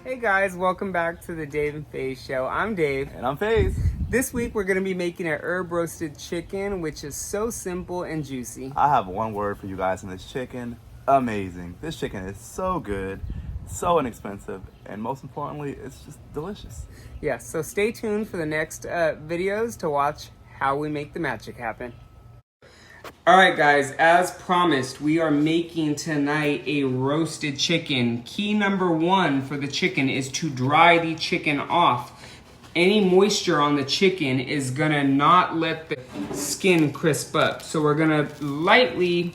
Hey guys, welcome back to the Dave and Faye Show. I'm Dave. And I'm FaZe. This week we're going to be making an herb roasted chicken, which is so simple and juicy. I have one word for you guys in this chicken. Amazing. This chicken is so good, so inexpensive, and most importantly, it's just delicious. Yeah, so stay tuned for the next videos to watch how we make the magic happen. Alright guys, as promised, we are making tonight a roasted chicken. Key number 1 for the chicken is to dry the chicken off. Any moisture on the chicken is gonna not let the skin crisp up. So we're gonna lightly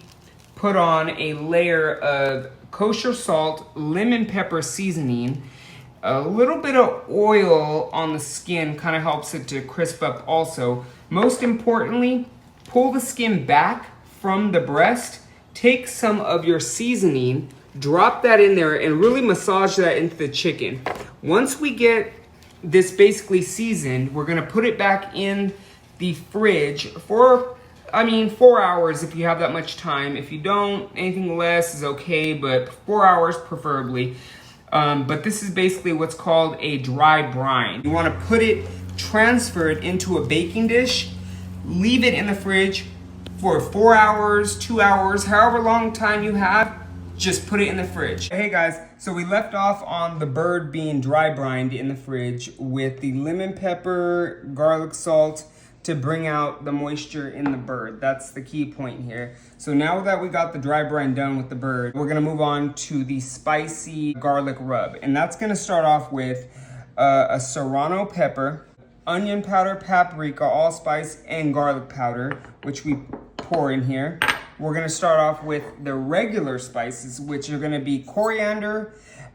put on a layer of kosher salt, lemon pepper seasoning. A little bit of oil on the skin kind of helps it to crisp up also. Most importantly, pull the skin back from the breast, take some of your seasoning, drop that in there, and really massage that into the chicken. Once we get this basically seasoned, we're gonna put it back in the fridge for, 4 hours if you have that much time. If you don't, anything less is okay, but 4 hours preferably. But this is basically what's called a dry brine. You wanna put it, transfer it into a baking dish, leave it in the fridge for 4 hours, 2 hours, however long time you have, just put it in the fridge. Hey guys, so we left off on the bird being dry brined in the fridge with the lemon pepper, garlic salt to bring out the moisture in the bird. That's the key point here. So now that we got the dry brine done with the bird, we're gonna move on to the spicy garlic rub. And that's gonna start off with a serrano pepper, onion powder, paprika, allspice, and garlic powder, which we pour in here. We're gonna start off with the regular spices, which are gonna be coriander,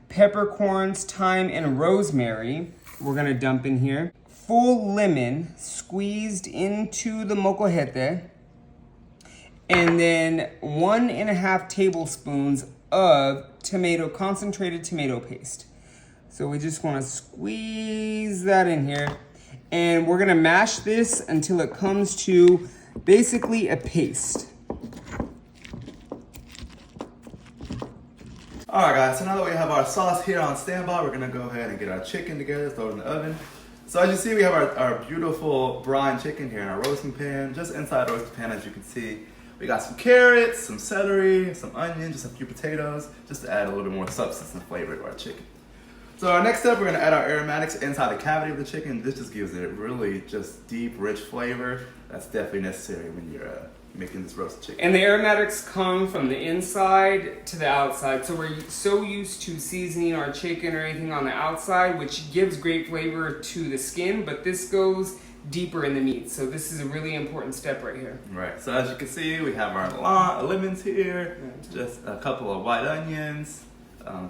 peppercorns, thyme, and rosemary. We're gonna dump in here. Full lemon squeezed into the molcajete. And then 1.5 tablespoons of concentrated tomato paste. So we just wanna squeeze that in here. And we're gonna mash this until it comes to basically a paste. Alright guys, so now that we have our sauce here on standby, we're gonna go ahead and get our chicken together, throw it in the oven. So as you see, we have our beautiful brine chicken here in our roasting pan. Just inside the roasting pan, as you can see, we got some carrots, some celery, some onions, just a few potatoes, just to add a little bit more substance and flavor to our chicken. So our next step, we're gonna add our aromatics inside the cavity of the chicken. This just gives it really just deep, rich flavor. That's definitely necessary when you're making this roasted chicken. And the aromatics come from the inside to the outside. So we're so used to seasoning our chicken or anything on the outside, which gives great flavor to the skin, but this goes deeper in the meat. So this is a really important step right here. Right, so as you can see, we have our lemons here, just a couple of white onions,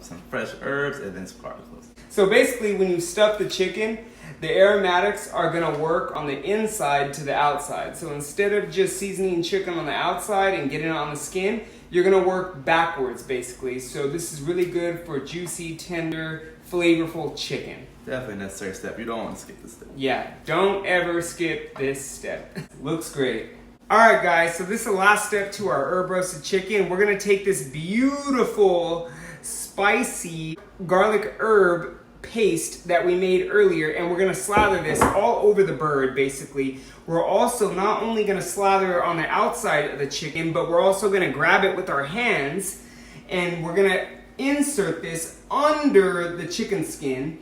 some fresh herbs, and then some garlic cloves. So basically, when you stuff the chicken, the aromatics are gonna work on the inside to the outside. So instead of just seasoning chicken on the outside and getting it on the skin, you're gonna work backwards basically. So this is really good for juicy, tender, flavorful chicken. Definitely a necessary step. You don't want to skip this step. Yeah, don't ever skip this step. Looks great. All right guys, so this is the last step to our herb roasted chicken. We're gonna take this beautiful, spicy garlic herb paste that we made earlier, and we're gonna slather this all over the bird basically. We're also not only gonna slather it on the outside of the chicken, but we're also gonna grab it with our hands and we're gonna insert this under the chicken skin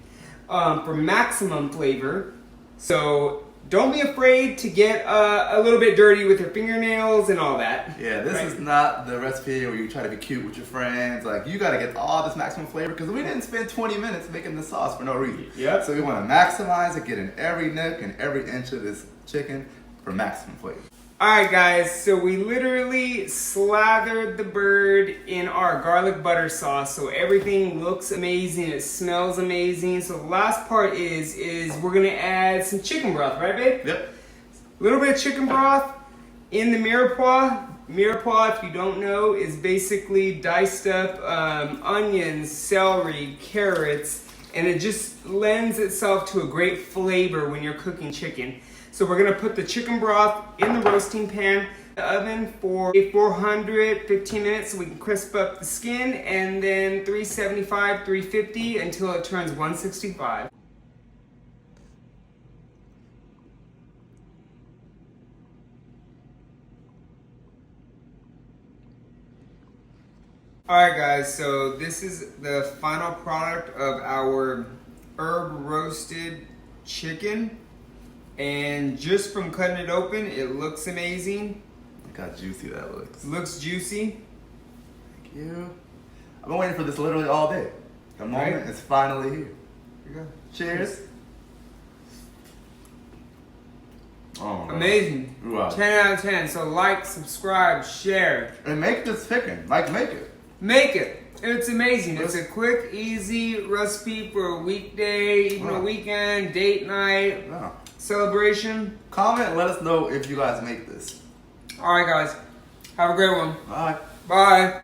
for maximum flavor. So don't be afraid to get a little bit dirty with your fingernails and all that. Yeah, this is not the recipe where you try to be cute with your friends. Like, you gotta get all this maximum flavor because we didn't spend 20 minutes making the sauce for no reason. Yep. So we wanna maximize it, get in every nook and every inch of this chicken for maximum flavor. All right guys, so we literally slathered the bird in our garlic butter sauce so everything looks amazing, it smells amazing. So the last part is we're gonna add some chicken broth, right babe? Yep. A little bit of chicken broth in the mirepoix. Mirepoix, if you don't know, is basically diced up onions, celery, carrots, and it just lends itself to a great flavor when you're cooking chicken. So we're gonna put the chicken broth in the roasting pan, The oven for 400, 15 minutes so we can crisp up the skin, and then 375, 350 until it turns 165. Alright guys, so this is the final product of our herb roasted chicken. And just from cutting it open, it looks amazing. Look how juicy that looks. Looks juicy. Thank you. I've been waiting for this literally all day. The moment is finally here. Here you go. Cheers. Oh, man. Amazing. Wow. 10 out of 10. So like, subscribe, share. And make this chicken. Like, make it. Make it. It's amazing. It's a quick, easy recipe for a weekday, even a weekend, date night, celebration. Comment and let us know if you guys make this. Alright guys. Have a great one. Bye. Bye.